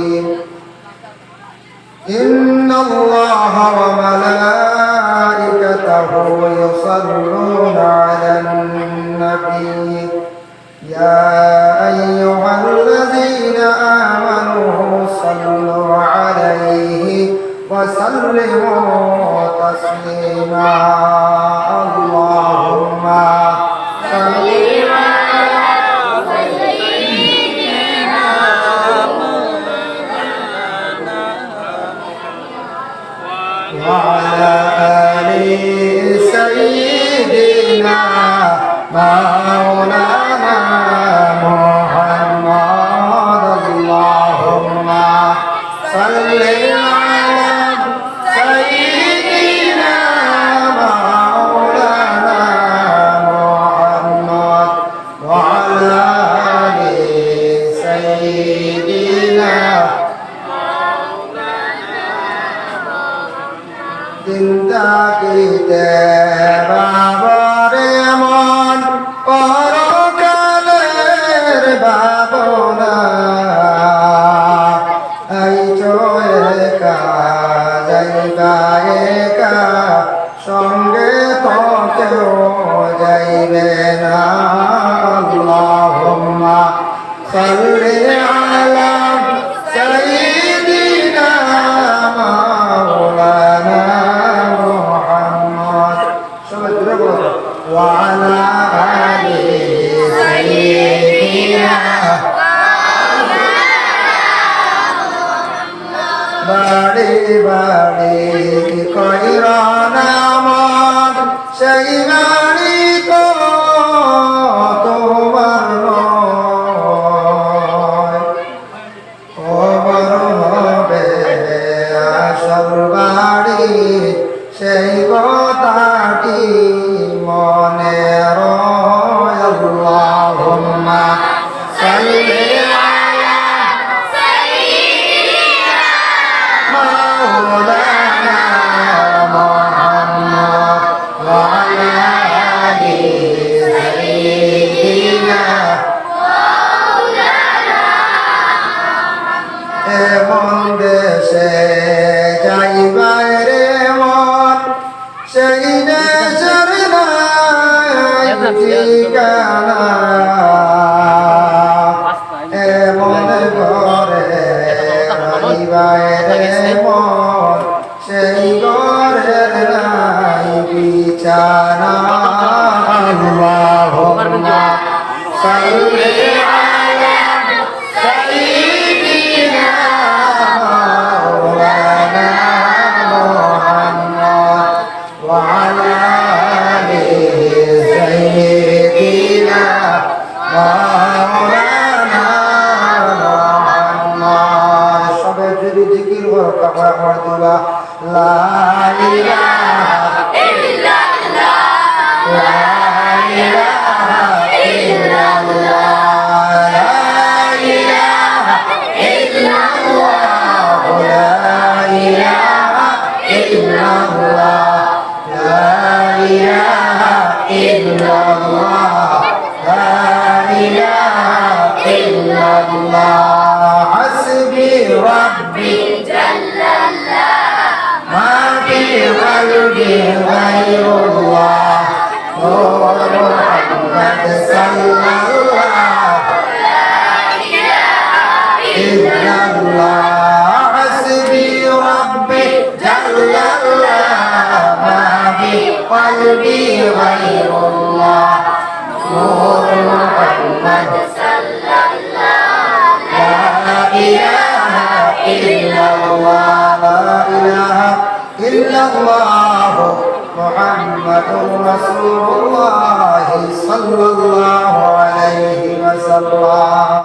الرحيم إن الله وملائكته يصلون على النبي يا أيها الذين آمنوا صلوا عليه وسلموا تسليما اللهم صل وعلى آل سيدنا مولانا محمد اللهم صل على سيدنا مولانا محمد وعلى آل سيدنا জিন্দাগিতে বাবরে মন পরকালের ভাবনা এই একা যাইবা একা সঙ্গে তো কেউ যাইবে না আল্লাহুম্মা সাল্লি আলা সাইয়্যিদিনা মাওলানা وعلى آل سيدنا বাড়ি বাড়ি কইরানা মন সেই বাড়ি তো তোমার নয় খবর হবে আসল বাড়ি সেই কথাটি মনে রয় আল্লাহুম্মা সাল্লি আলা সাইয়্যিদিনা মাওলানা মুহাম্মদ ওয়া আলা আলি সাইয়্যিদিনা মাওলানা এমন দেশে যাইবা রে মন সেই দেশের ঠিকানা এমন ঘরে বাইরে মন সেই ঘরের নাই বিছানা আল্লাহুম্মা সাল্লি আলা সাইয়্যিদিনা মাওলানা মুহাম্মদ ওয়া আলা আলি সাইয়্যিদিনা মাওলানা মুহাম্মদ সবে যদি জিকির করতে হয় আমার দিবা লা ইলাহা ইল্লাল্লাহ লা ইলাহা ইল্লাল্লাহ লা ইলাহা ইল্লাল্লাহ লা ইলাহা ইল্লাল্লাহ লা ইলাহা ইল্লাল্লাহ লা ইলাহা ইল্লাল্লাহ হাসবি রাব্বি জাল্লাল্লাহ মা ফি কলবি গায়রুল্লাহ নূর মুহাম্মদ সাল্লাল্লাহু লা ইলাহা ইল্লাল্লাহ হাসবি রাব্বি জাল্লাল্লাহ মা ফি কলবি গায়রুল্লাহ নূর মুহাম্মদ সাল্লাল্লাহু লা ইলাহা ইল্লাল্লাহ লা ইলাহা ইল্লাল্লাহ মুহাম্মাদুর রাসূলুল্লাহ সাল্লাল্লাহু আলাইহি ওয়াসাল্লাম।